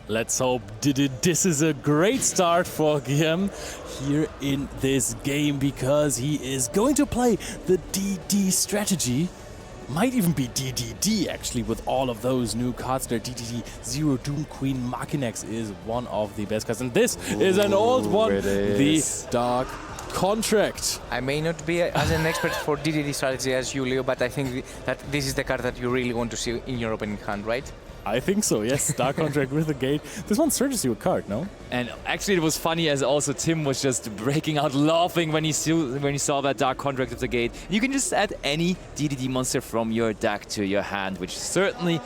Let's hope this is a great start for Guilhem here in this game, because he is going to play the DD strategy. Might even be DDD actually, with all of those new cards there. DDD Zero Doom Queen Machinex is one of the best cards, and this is an old one, the Dark Contract. I may not be as an expert for DDD strategy as you, Leo, but I think that this is the card that you really want to see in your opening hand, right? I think so, yes. Dark Contract with the gate. This one searches you a card, no? And actually it was funny, as also Tim was just breaking out laughing when he saw that Dark Contract with the gate. You can just add any DDD monster from your deck to your hand, which certainly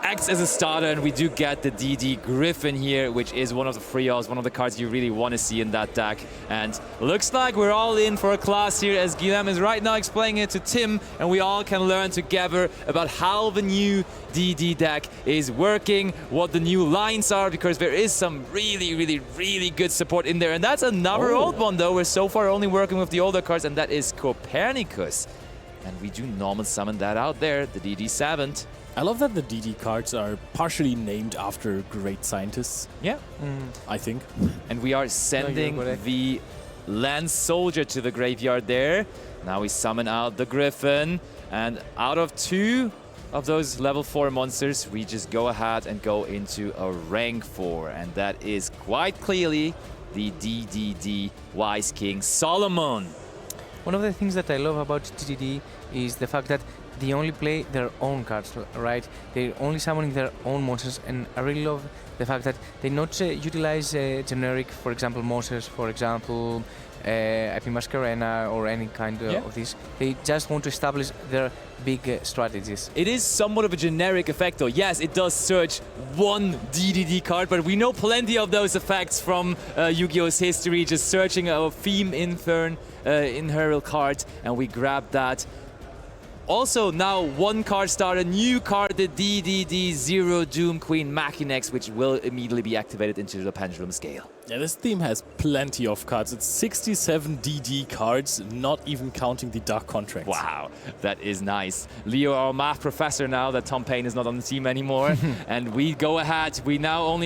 acts as a starter, and we do get the DD Griffin here, which is one of the free-alls, one of the cards you really want to see in that deck. And looks like we're all in for a class here, as Guilhem is right now explaining it to Tim, and we all can learn together about how the new DD deck is working, what the new lines are, because there is some really good support in there. And that's another old one, though. We're so far only working with the older cards, and that is Copernicus. And we do normal summon that out there, the DD Savant. I love that the DD cards are partially named after great scientists. Yeah. I think. And we are sending the Land Soldier to the graveyard there. Now we summon out the Griffin. And out of 2 of those level 4 monsters, we just go ahead and go into a rank 4. And that is quite clearly the DDD Wise King Solomon. One of the things that I love about DDD is the fact that they only play their own cards, right? They're only summoning their own monsters, and I really love the fact that they not utilize generic, for example, monsters, for example, IP Masquerena or any kind of this. They just want to establish their big strategies. It is somewhat of a generic effect, though. Yes, it does search one DDD card, but we know plenty of those effects from Yu-Gi-Oh's history, just searching a theme Inferal card, and we grab that. Also, now one card start, a new card, the DDD Zero Doom Queen Machinex, which will immediately be activated into the Pendulum Scale. Yeah, this theme has plenty of cards. It's 67 DD cards, not even counting the Dark Contract. Wow, that is nice. Leo, our math professor now that Tom Payne is not on the team anymore. And we go ahead. We now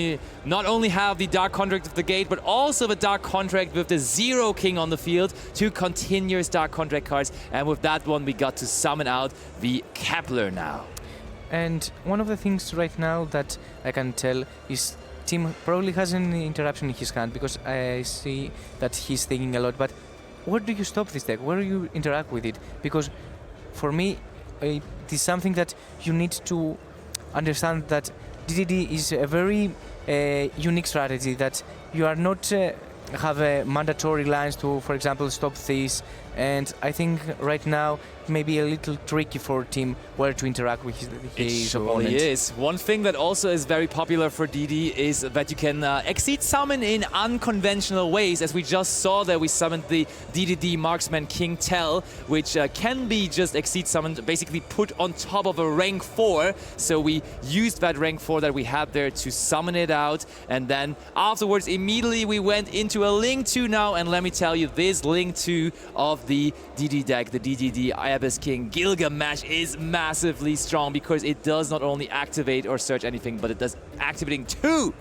not only have the Dark Contract with the gate, but also the Dark Contract with the Zero King on the field. 2 continuous Dark Contract cards. And with that one, we got to summon out the Kepler now. And one of the things right now that I can tell is Tim probably has an interruption in his hand, because I see that he's thinking a lot. But where do you stop this deck? Where do you interact with it? Because for me, it is something that you need to understand, that DDD is a very unique strategy, that you are not have mandatory lines to, for example, stop this. And I think right now it may be a little tricky for Tim where to interact with his opponent. It is. One thing that also is very popular for DD is that you can exceed summon in unconventional ways. As we just saw there, we summoned the DDD Marksman King Tell, which can be just exceed summoned, basically put on top of a rank 4. So we used that rank 4 that we had there to summon it out. And then afterwards, immediately we went into a Link 2 now. And let me tell you, this Link 2 of the DD deck, the DDD Abyss King Gilgamesh, is massively strong, because it does not only activate or search anything, but it does activating 2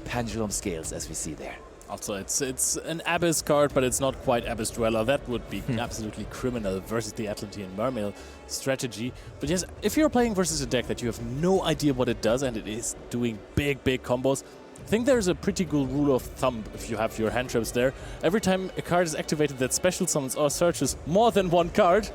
Pendulum Scales, as we see there. Also, it's an Abyss card, but it's not quite Abyss Dweller. That would be absolutely criminal versus the Atlantean Mermail strategy. But yes, if you're playing versus a deck that you have no idea what it does, and it is doing big combos, I think there's a pretty good rule of thumb if you have your hand traps there. Every time a card is activated that special summons or searches more than one card,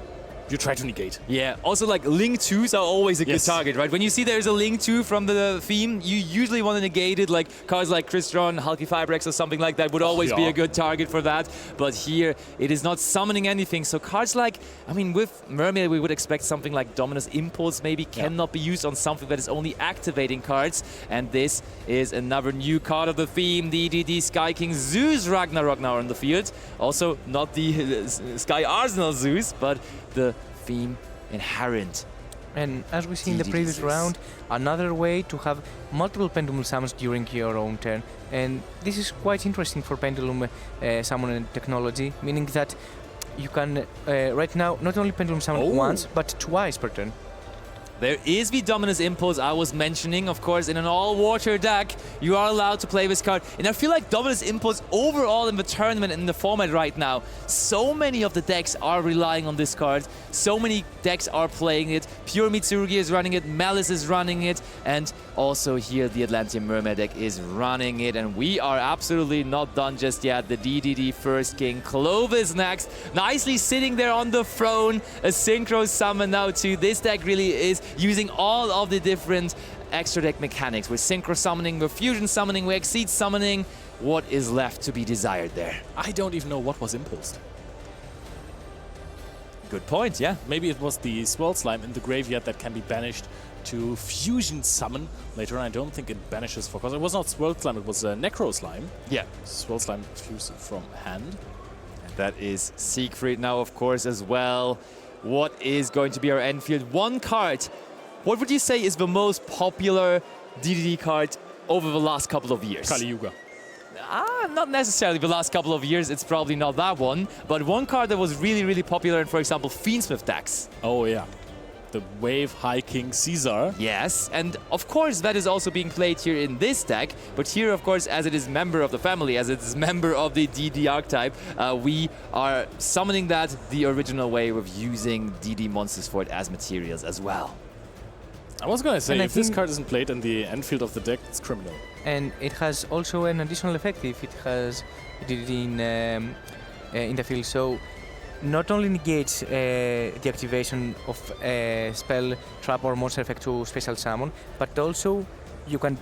you try to negate. Yeah, also like Link 2s are always a good target, right? When you see there's a Link 2 from the theme, you usually want to negate it, like cards like Crystron, Hulky Fibrex or something like that would always be a good target for that. But here, it is not summoning anything. So cards like, I mean, with Mermaid, we would expect something like Dominus Impulse maybe cannot be used on something that is only activating cards. And this is another new card of the theme, the DDD Sky King Zeus Ragnarok now on the field. Also, not the Sky Arsenal Zeus, but the theme inherent. And as we see in the previous round, another way to have multiple Pendulum summons during your own turn. And this is quite interesting for Pendulum summon technology, meaning that you can right now not only Pendulum summon once, but twice per turn. There is the Dominus Impulse I was mentioning. Of course, in an all-water deck, you are allowed to play this card. And I feel like Dominus Impulse overall in the tournament, in the format right now, so many of the decks are relying on this card. So many decks are playing it. Pure Mitsurugi is running it, Malice is running it, and also here the Atlantean Mermaid deck is running it. And we are absolutely not done just yet. The DDD First King, Clovis next, nicely sitting there on the throne. A Synchro Summon now too. This deck really is using all of the different extra deck mechanics. We're Synchro Summoning, we're Fusion Summoning, we're Exceed Summoning. What is left to be desired there? I don't even know what was impulsed. Good point, yeah. Maybe it was the Swirl Slime in the graveyard that can be banished to Fusion Summon later on. I don't think it banishes for cost. It was not Swirl Slime, it was a Necro Slime. Yeah. Swirl Slime fused from hand. And that is Siegfried now, of course, as well. What is going to be our end field? One card. What would you say is the most popular DDD card over the last couple of years? Kali Yuga. Not necessarily the last couple of years. It's probably not that one. But one card that was really, really popular in, for example, Fiendsmith decks. Oh, yeah. The Wave High King Caesar. Yes, and of course that is also being played here in this deck. But here, of course, as it is member of the family, as it is member of the DD archetype, we are summoning that the original way with using DD monsters for it as materials as well. I was going to say, And if this card isn't played in the end field of the deck, it's criminal. And it has also an additional effect if it has DD in the field. So not only negates the activation of a spell, trap, or monster effect to special summon, but also you can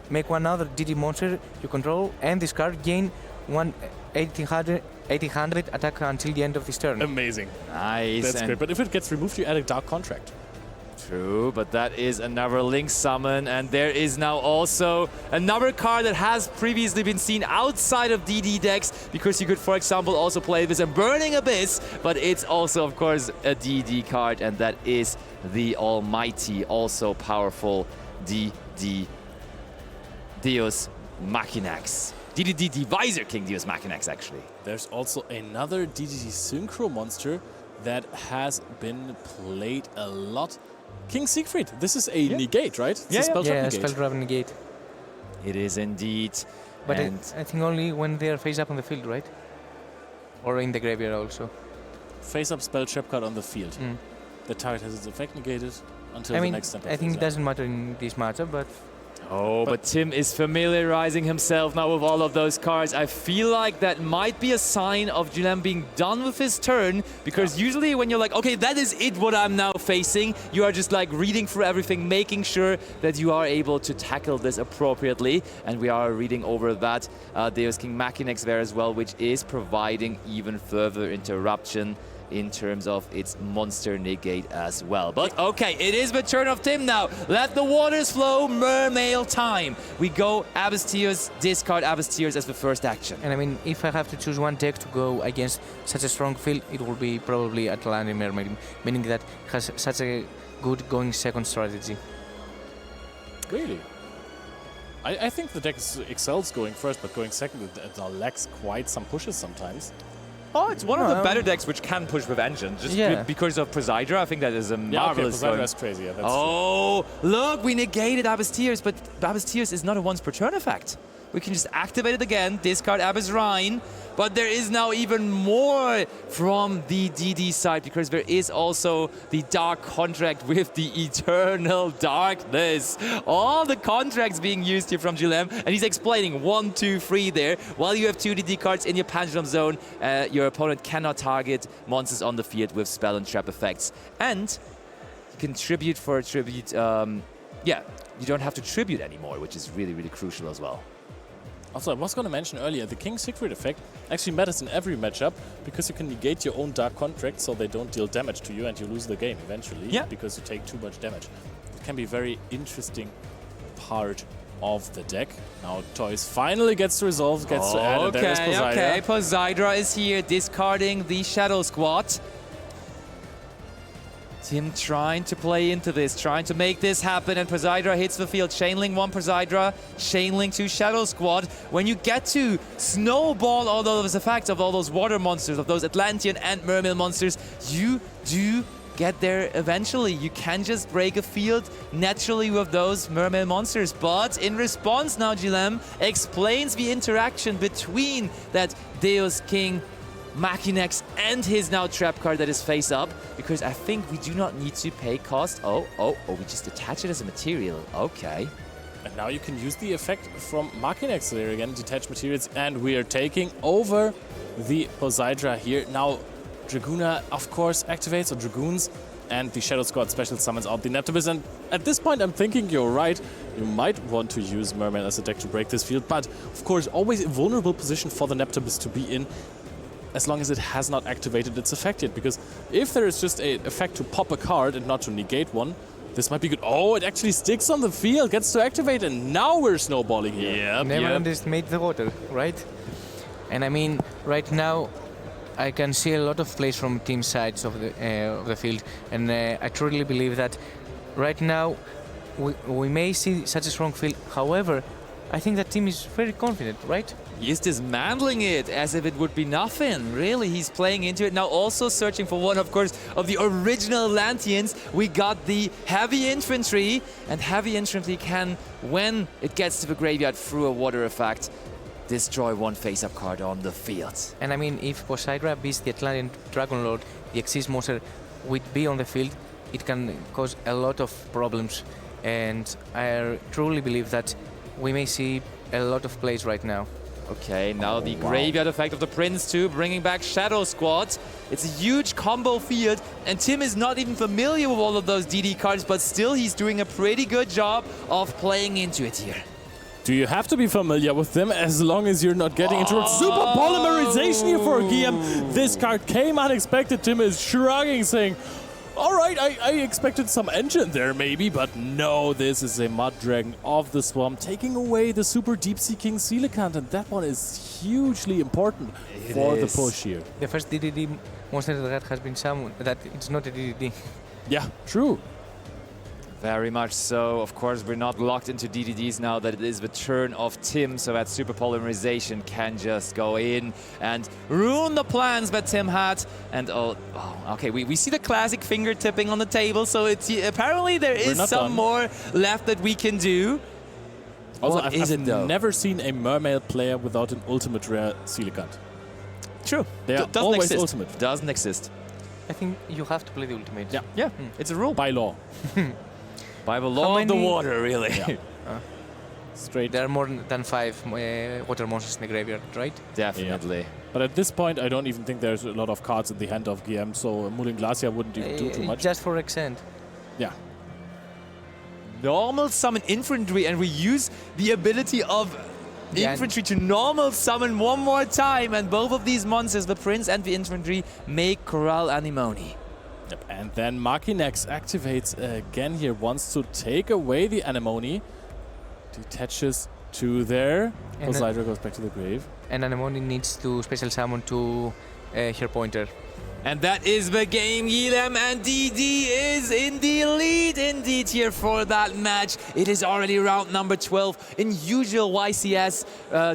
make one other DD monster you control and this card gain 1800 attack until the end of this turn. Amazing. Nice. That's great. But if it gets removed, you add a Dark Contract. True, but that is another Link summon, and there is now also another card that has previously been seen outside of DD decks, because you could, for example, also play this in Burning Abyss, but it's also, of course, a DD card, and that is the almighty, also powerful DD Deus Machinax. DDD Divisor King Deus Machinax, actually. There's also another DDD Synchro monster that has been played a lot. King Siegfried. This is a negate, right? It's a spell trap negate. Spell trap negate. It is indeed. But I think only when they are face up on the field, right? Or in the graveyard also. Face up spell trap card on the field. The target has its effect negated until the next step. I think it doesn't matter in this matchup, but... Oh, but Tim is familiarizing himself now with all of those cards. I feel like that might be a sign of Guilhem being done with his turn, because usually when you're like, okay, that is it what I'm now facing, you are just like reading through everything, making sure that you are able to tackle this appropriately. And we are reading over that Deus King Machinax there as well, which is providing even further interruption in terms of its monster negate as well. But okay, it is the turn of Tim now. Let the waters flow, Mermail time. We go Abyss Tears, discard Abyss Tears as the first action. And I mean, if I have to choose one deck to go against such a strong field, it will be probably Atlantean Mermaid, meaning that it has such a good going second strategy. Really? I think the deck excels going first, but going second, it lacks quite some pushes sometimes. Oh, it's one of the better decks which can push with Engine. Just because of Poseidra, I think that is a marvelous Poseidra is crazy. Yeah, look, we negated Abyss Tears, but Abyss Tears is not a once per turn effect. We can just activate it again, discard Abyss Rhine, but there is now even more from the DD side, because there is also the Dark Contract with the Eternal Darkness. All the contracts being used here from Guilhem, and he's explaining 1, 2, 3 there. While you have 2 DD cards in your Pendulum Zone, your opponent cannot target monsters on the field with spell and trap effects. And you can tribute for a tribute, you don't have to tribute anymore, which is really, really crucial as well. Also, I was going to mention earlier, the King Siegfried effect actually matters in every matchup, because you can negate your own Dark Contract so they don't deal damage to you and you lose the game eventually, because you take too much damage. It can be a very interesting part of the deck. Now Toys finally gets to resolve, gets to add, and there is Poseidra. Okay, Poseidra is here, discarding the Shadow Squad. Tim trying to play into this, trying to make this happen, and Poseidra hits the field. Chainlink 1 Poseidra, Chainlink 2 Shadow Squad. When you get to snowball all those effects of all those water monsters, of those Atlantean and Mermail monsters, you do get there eventually. You can just break a field naturally with those mermaid monsters. But in response now, Guilhem explains the interaction between that Deus King Machinex and his now trap card that is face up, because I think we do not need to pay cost. Oh, we just attach it as a material. Okay. And now you can use the effect from Machinex there again, detach materials, and we are taking over the Poseidra here. Now, Dragoona, of course, activates, or Dragoons, and the Shadow Squad special summons out the Neptibus. And at this point, I'm thinking you're right. You might want to use Mermaid as a deck to break this field, but of course, always a vulnerable position for the Neptibus to be in, as long as it has not activated its effect yet. Because if there is just an effect to pop a card and not to negate one, this might be good. Oh, it actually sticks on the field, gets to activate, and now we're snowballing here. Yep, Never underestimate the water, right? And I mean, right now, I can see a lot of plays from team sides of the field, and I truly believe that right now we may see such a strong field. However, I think that team is very confident, right? He is dismantling it as if it would be nothing. Really, he's playing into it. Now also searching for one, of course, of the original Atlanteans. We got the heavy infantry, and heavy infantry can, when it gets to the graveyard through a water effect, destroy one face-up card on the field. And I mean, if Poseidra beats the Atlantean Dragon Lord, the Exist monster would be on the field, it can cause a lot of problems. And I truly believe that we may see a lot of plays right now. Okay, now the graveyard effect of the Prince too, bringing back Shadow Squad. It's a huge combo field, and Tim is not even familiar with all of those DD cards, but still he's doing a pretty good job of playing into it here. Do you have to be familiar with them as long as you're not getting into super polymerization here for Guilhem? This card came unexpected. Tim is shrugging, saying, all right, I expected some engine there maybe, but no, this is a Mud Dragon of the Swamp, taking away the super Deep Sea King Coelacanth, and that one is hugely important for the push here. The first DDD monster that has been summoned, that it's not a DDD. Yeah, true. Very much so. Of course, we're not locked into DDDs now that it is the turn of Tim, so that super polymerization can just go in and ruin the plans that Tim had. And okay, we see the classic finger tipping on the table, so it's apparently there is some more left that we can do. Also, I've never seen a Mermaid player without an ultimate rare Coelacanth. True. They are always ultimate. Doesn't exist. I think you have to play the ultimate. Yeah. It's a rule. By law. By the law of the water, really. Yeah. Straight. There are more than 5 water monsters in the graveyard, right? Definitely. Yeah. But at this point, I don't even think there's a lot of cards in the hand of Guilhem, so Moulin Glacier wouldn't even do too much. Just for Exent. Yeah. Normal summon infantry, and we use the ability of infantry to normal summon one more time, and both of these monsters, the Prince and the infantry, make Corral Anemone. Yep. And then Machinex activates again here, wants to take away the Anemone, detaches to there. Poseidra goes back to the grave. And Anemone needs to special summon to her pointer. And that is the game, Guilhem, and DD is in the lead indeed here for that match. It is already round number 12 in usual YCS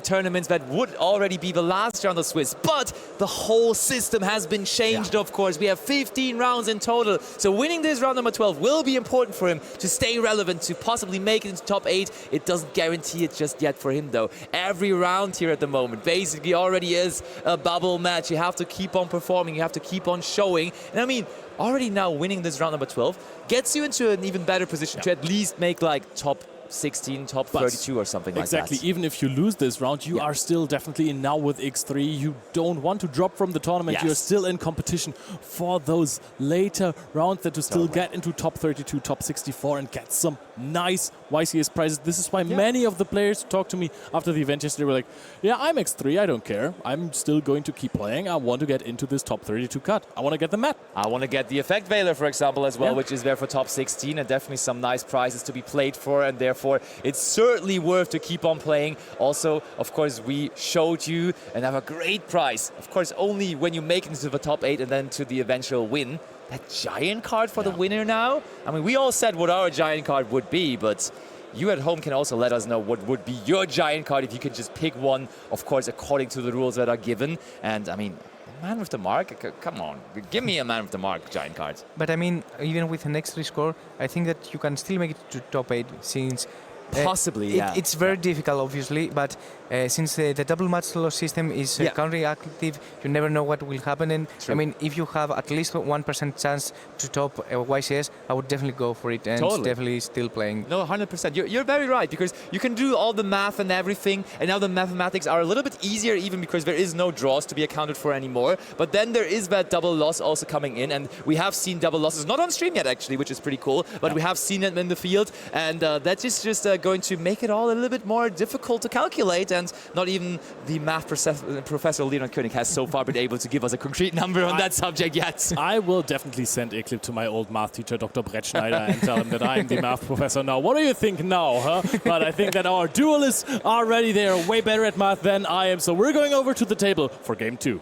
tournaments that would already be the last round of Swiss. But the whole system has been changed, of course. We have 15 rounds in total. So winning this round number 12 will be important for him to stay relevant, to possibly make it into top 8. It doesn't guarantee it just yet for him, though. Every round here at the moment basically already is a bubble match. You have to keep on performing. You have to keep on showing. And I mean, already now winning this round number 12 gets you into an even better position to at least make like top 16, top 32 or something like that. Exactly. Even if you lose this round, you are still definitely in now with X3. You don't want to drop from the tournament. You're still in competition for those later rounds that to still get into top 32, top 64 and get some nice YCS prizes. This is why many of the players who talked to me after the event yesterday were like, yeah, I'm X3, I don't care. I'm still going to keep playing. I want to get into this top 32 cut. I want to get the map. I want to get the Effect Veiler, for example, as well, which is there for top 16, and definitely some nice prizes to be played for, and therefore it's certainly worth to keep on playing. Also, of course, we showed you and have a great prize. Of course, only when you make it into the top 8 and then to the eventual win. That giant card for the winner now. I mean, we all said what our giant card would be, but you at home can also let us know what would be your giant card if you could just pick one, of course, according to the rules that are given. And I mean, Man with the mark? Come on, give me a man with the mark giant card. But I mean, even with an extra score, I think that you can still make it to top 8 since Possibly, yeah. It's very difficult, obviously, but since the double match loss system is counter-reactive, you never know what will happen. And True. I mean, if you have at least 1% chance to top YCS, I would definitely go for it and definitely still playing. No, 100%. You're very right, because you can do all the math and everything, and now the mathematics are a little bit easier even because there is no draws to be accounted for anymore. But then there is that double loss also coming in, and we have seen double losses, not on stream yet actually, which is pretty cool, but we have seen it in the field, and that is just going to make it all a little bit more difficult to calculate, and not even the math professor Leonard Koenig has so far been able to give us a concrete number on that subject yet. I will definitely send a clip to my old math teacher, Dr. Brett Schneider, and tell him that I'm the math professor now. What do you think now, huh? But I think that our duelists are ready. They are way better at math than I am, so we're going over to the table for game 2.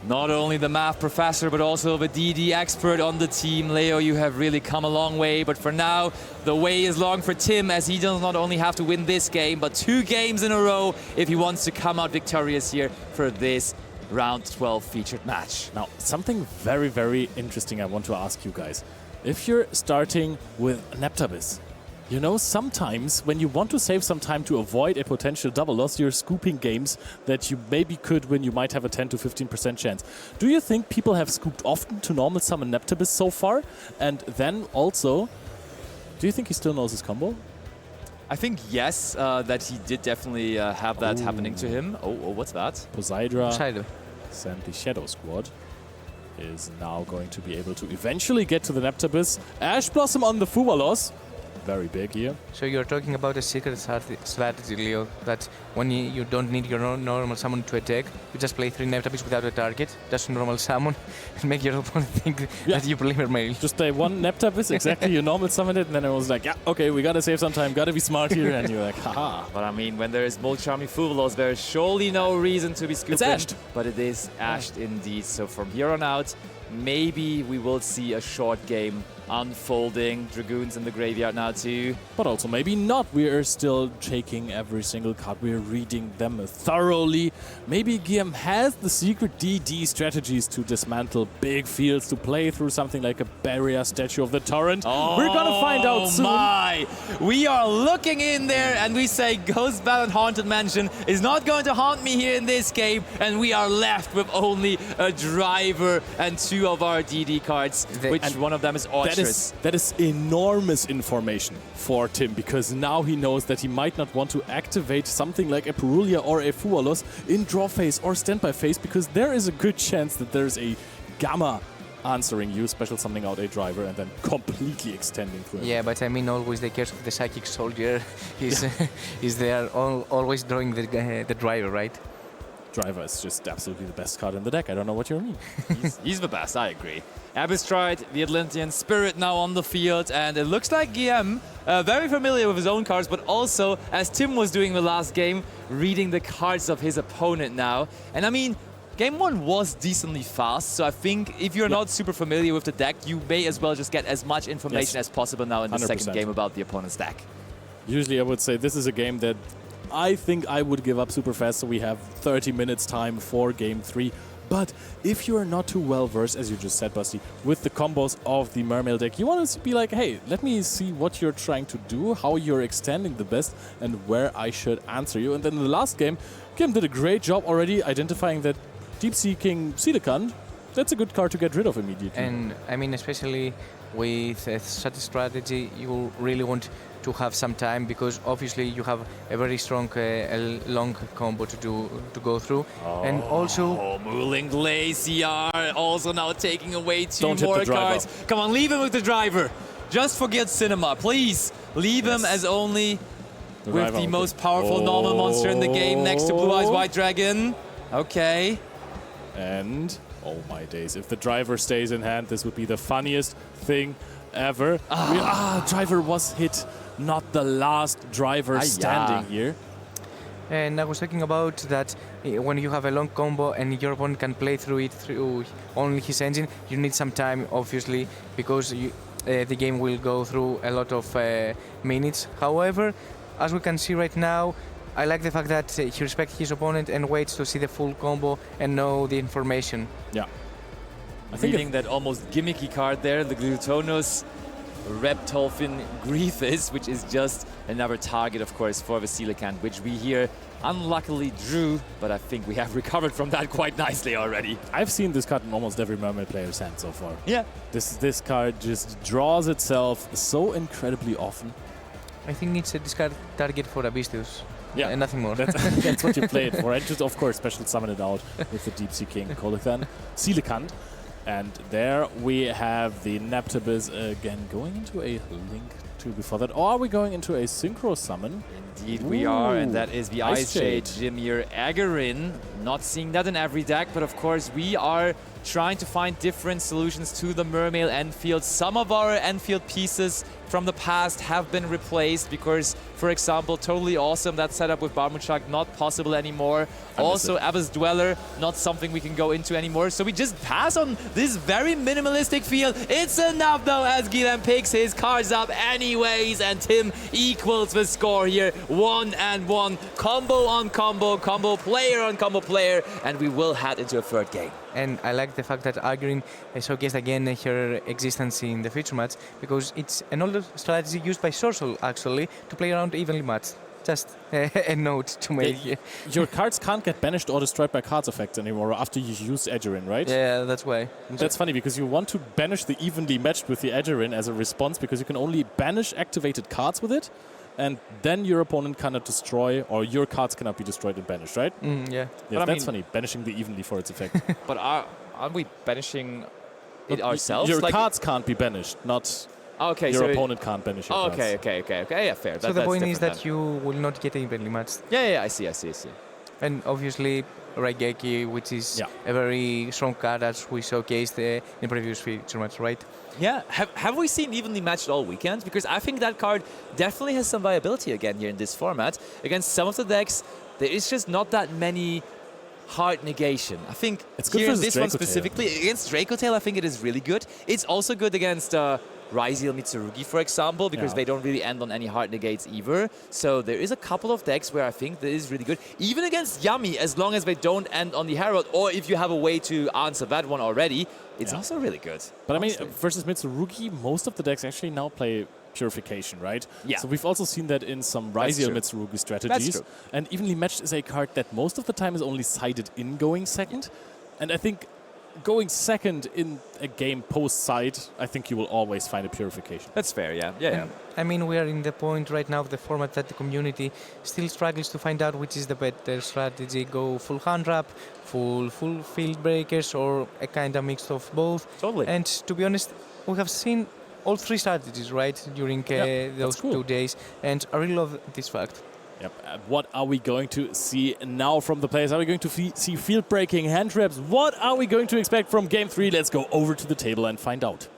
Not only the math professor, but also the DD expert on the team. Leo, you have really come a long way, but for now, the way is long for Tim, as he does not only have to win this game, but 2 games in a row if he wants to come out victorious here for this round 12 featured match. Now, something very, very interesting I want to ask you guys. If you're starting with Neptabis, you know, sometimes when you want to save some time to avoid a potential double loss, you're scooping games that you maybe could win. You might have a 10 to 15% chance. Do you think people have scooped often to normal summon Neptabis so far? And then also, do you think he still knows his combo? I think yes, that he did definitely have that happening to him. Oh, what's that? Poseidra and the Shadow Squad is now going to be able to eventually get to the Neptabis. Ash Blossom on the Fuwalos. Very big here. So you're talking about a secret strategy, Leo, that when you don't need your normal summon to attack, you just play 3 Neptabis without a target, just normal summon, and make your opponent think that you play Mermail. Just play 1 Neptabis, exactly, you normal summon it, and then I was like, yeah, okay, we gotta save some time, gotta be smart here, and you're like, haha. But I mean, when there is multi-army Fuvalos, there is surely no reason to be scooping. It's ashed. But it is ashed indeed, so from here on out, maybe we will see a short game unfolding. Dragoons in the graveyard now too. But also maybe not. We are still checking every single card. We are reading them thoroughly. Maybe Guilhem has the secret DD strategies to dismantle big fields, to play through something like a barrier statue of the torrent. Oh, we're gonna find out soon. My. We are looking in there and we say Ghost Battle Haunted Mansion is not going to haunt me here in this game, and we are left with only a driver and 2 of our DD cards, which one of them is Orchard. That is enormous information for Tim, because now he knows that he might not want to activate something like a Perulia or a Fuwalos in draw phase or standby phase, because there is a good chance that there's a Gamma answering you, special summoning out a driver, and then completely extending through it. Yeah, but I mean, always the case of the Psychic Soldier is there always drawing the driver, right? Driver is just absolutely the best card in the deck. I don't know what you mean. He's the best, I agree. Abyss tried, the Atlantean Spirit now on the field, and it looks like Guilhem, very familiar with his own cards, but also, as Tim was doing the last game, reading the cards of his opponent now. And I mean, Game 1 was decently fast, so I think if you're not super familiar with the deck, you may as well just get as much information as possible now in the 100%. Second game about the opponent's deck. Usually I would say this is a game that I think I would give up super fast, so we have 30 minutes time for Game 3. But if you're not too well versed, as you just said, Basti, with the combos of the Mermail deck, you want to be like, hey, let me see what you're trying to do, how you're extending the best, and where I should answer you. And then in the last game, Guilhem did a great job already identifying that Deep Seeking Coelacanth. That's a good card to get rid of immediately. And I mean, especially with such a strategy, you really want to have some time, because obviously you have a very strong long combo to go through. And also Mooling Glacier also now taking away 2 Don't more hit the cards. Come on, leave him with the driver. Just forget Cinema, please. Leave him as only with the most powerful normal monster in the game next to Blue Eyes White Dragon. Okay. And oh my days, if the driver stays in hand, this would be the funniest thing ever. Driver was hit. Not the last driver standing here. And I was talking about that when you have a long combo and your opponent can play through it through only his engine, you need some time, obviously, because the game will go through a lot of minutes. However, as we can see right now, I like the fact that he respects his opponent and waits to see the full combo and know the information. Yeah. I think reading that almost gimmicky card there, the Glutonus Reptolfin Grievous, which is just another target, of course, for the Coelacanth, which we here unluckily drew, but I think we have recovered from that quite nicely already. I've seen this card in almost every Mermaid player's hand so far. Yeah. This card just draws itself so incredibly often. I think it's a discard target for Abystius. Yeah, and nothing more. That's what you play it for. And just, of course, special summon it out with the Deep Sea King Coelacanth. And there we have the Neptibus again going into a Link 2 before that. Or are we going into a Synchro Summon? Indeed we are, and that is the Ice Shade Jimir Agarin. Not seeing that in every deck, but of course we are trying to find different solutions to the Mermail Enfield. Some of our Enfield pieces from the past have been replaced because, for example, Totally Awesome, that setup with Barmuchak, not possible anymore. Also, Abyss Dweller, not something we can go into anymore. So we just pass on this very minimalistic field. It's enough, though, as Guilhem picks his cards up anyways, and Tim equals the score here. 1-1, combo on combo, combo player on combo player, and we will head into a third game. And I like the fact that Agarin showcased again her existence in the feature match, because it's an older strategy used by Sorcel, actually, to play around evenly matched. Just a note to make here. Your cards can't get banished or destroyed by cards effects anymore after you use Egerin, right? Yeah, that's why. That's funny, because you want to banish the evenly matched with the Egerin as a response, because you can only banish activated cards with it, and then your opponent cannot destroy, or your cards cannot be destroyed and banished, right? Yeah. Yes, that's funny, banishing the evenly for its effect. But aren't we banishing it ourselves? Your cards can't be banished, not... Okay, your opponent can't banish your cards. Okay, yeah, fair. So the point is that you will not get evenly matched. Yeah, I see. And obviously, Raigeki, which is a very strong card, as we showcased in previous feature match, right? Yeah, have we seen evenly matched all weekend? Because I think that card definitely has some viability again here in this format. Against some of the decks, there is just not that many hard negation. I think it's good here for in this one Dracotail. specifically, against Dracotail, I think it is really good. It's also good against Ryziel Mitsurugi, for example, because they don't really end on any hard negates either. So there is a couple of decks where I think that is really good. Even against Yami, as long as they don't end on the Herald, or if you have a way to answer that one already, it's also really good. But honestly. I mean, versus Mitsurugi, most of the decks actually now play Purification, right? Yeah. So we've also seen that in some Ryziel Mitsurugi strategies. That's true. And Evenly Matched is a card that most of the time is only sided in going second. And I think going second in a game post-side, I think you will always find a Purification. That's fair, yeah. I mean, we are in the point right now of the format that the community still struggles to find out which is the better strategy. Go full hand wrap, full field breakers, or a kind of mix of both. Totally. And to be honest, we have seen all three strategies, right, during those 2 days. And I really love this fact. Yep. What are we going to see now from the players? Are we going to see field breaking, hand traps? What are we going to expect from Game 3? Let's go over to the table and find out.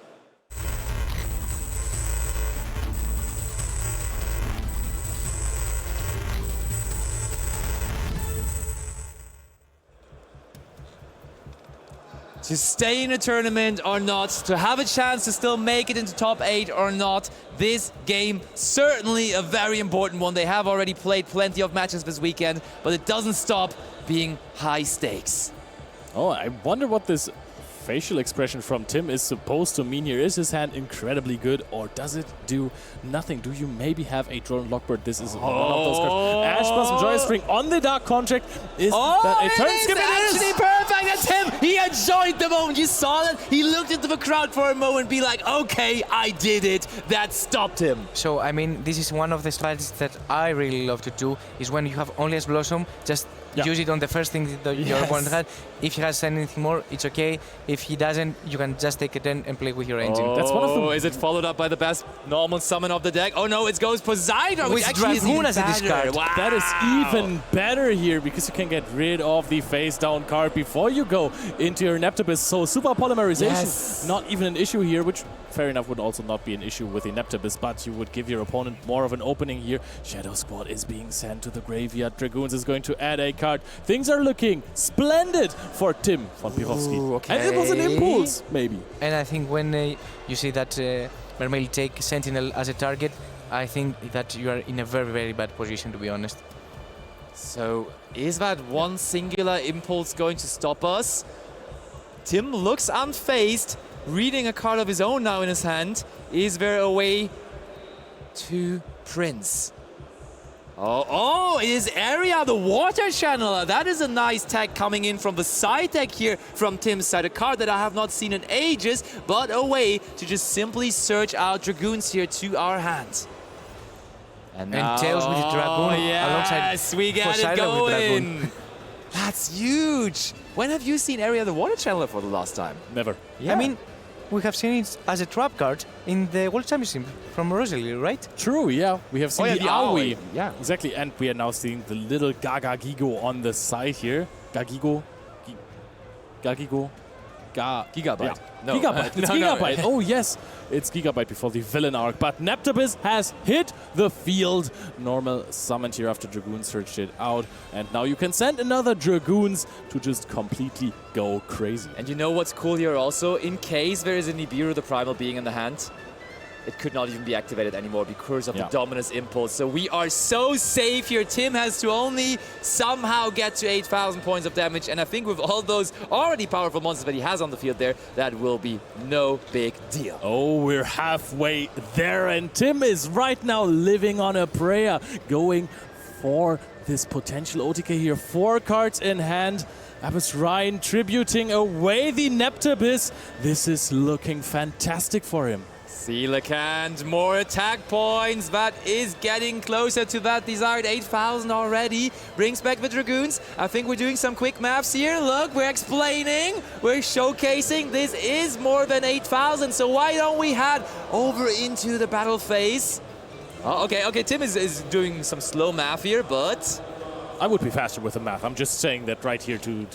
To stay in a tournament or not, to have a chance to still make it into top 8 or not, this game certainly a very important one. They have already played plenty of matches this weekend, but it doesn't stop being high stakes. Oh, I wonder what this facial expression from Tim is supposed to mean here. Is his hand incredibly good, or does it do nothing? Do you maybe have a Drone Lockbird? This is one of those cards. Ash Blossom Joyous String on the Dark Contract. Is that a turn skip? It is perfect. That's him. He enjoyed the moment. You saw that? He looked into the crowd for a moment, be like, okay, I did it. That stopped him. So, I mean, this is one of the strategies that I really love to do, is when you have only Ash Blossom, just use it on the first thing that your opponent had. If he has anything more, it's okay. If he doesn't, you can just take it in and play with your engine. That's one of the... Is it followed up by the best normal summon of the deck? Oh no, it goes Poseidon, which actually is even as a discard. Wow. That is even better here, because you can get rid of the face-down card before you go into your Neptibus. So super polymerization, not even an issue here, which fair enough would also not be an issue with the Neptibus, but you would give your opponent more of an opening here. Shadow Squad is being sent to the graveyard. Dragoons is going to add a card. Things are looking splendid for Tim von Piechowski. Okay. And it was an impulse, maybe. And I think when you see that Mermail take Sentinel as a target, I think that you are in a very, very bad position, to be honest. So is that one singular impulse going to stop us? Tim looks unfazed, reading a card of his own now in his hand. Is there a way to Prince? Oh, it is Area, the water channeler. That is a nice tag coming in from the side deck here from Tim's side. A card that I have not seen in ages, but a way to just simply search out Dragoons here to our hand. And Tails with the Dragoon alongside yes, we get it going. That's huge. When have you seen Area, the water channeler for the last time? Never. Yeah. I mean, we have seen it as a trap card in the World Championship from Rosalie, right? True, yeah. We have seen the Aoi. Yeah. Exactly, and we are now seeing the little Gaga Gigo on the side here. Gagigo? Gagigo? Gigabyte. Yeah. No. Gigabyte. It's Gigabyte. Oh, yes. It's Gigabyte before the villain arc. But Neptubis has hit the field. Normal summoned here after Dragoon searched it out. And now you can send another Dragoons to just completely go crazy. And you know what's cool here also? In case there is a Nibiru, the Primal being in the hand, it could not even be activated anymore because of the Dominus Impulse. So we are so safe here. Tim has to only somehow get to 8,000 points of damage. And I think with all those already powerful monsters that he has on the field there, that will be no big deal. Oh, we're halfway there. And Tim is right now living on a prayer, going for this potential OTK here. 4 cards in hand. Abyss Ryan tributing away the Neptubis. This is looking fantastic for him. Coelacanth, more attack points. That is getting closer to that desired 8,000 already. Brings back the Dragoons. I think we're doing some quick maths here. Look, we're explaining, we're showcasing. This is more than 8,000. So why don't we head over into the battle phase? Oh, okay, Tim is doing some slow math here, but I would be faster with the math. I'm just saying that right here to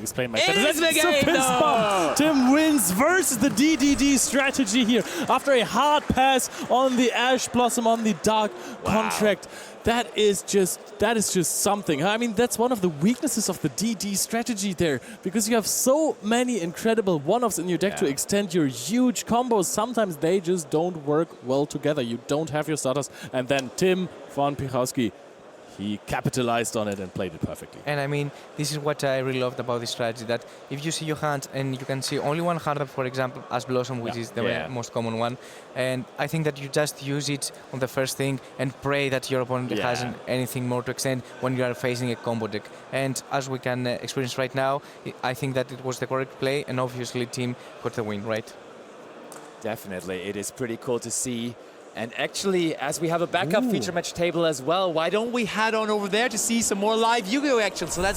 explain my it is the It's a game, fist though. bump. Tim wins versus the DDD strategy here after a hard pass on the Ash Blossom on the Dark contract. That is just something. I mean, that's one of the weaknesses of the DD strategy there, because you have so many incredible one-offs in your deck to extend your huge combos. Sometimes they just don't work well together. You don't have your starters, and then Tim von Pichowski, he capitalized on it and played it perfectly. And I mean, this is what I really loved about this strategy, that if you see your hand and you can see only one hard up, for example, as Blossom, which is the most common one, and I think that you just use it on the first thing and pray that your opponent hasn't anything more to extend when you are facing a combo deck. And as we can experience right now, I think that it was the correct play, and obviously Team got the win, right? definitely, it is pretty cool to see. And actually, as we have a backup feature match table as well, why don't we head on over there to see some more live Yu-Gi-Oh action? So let's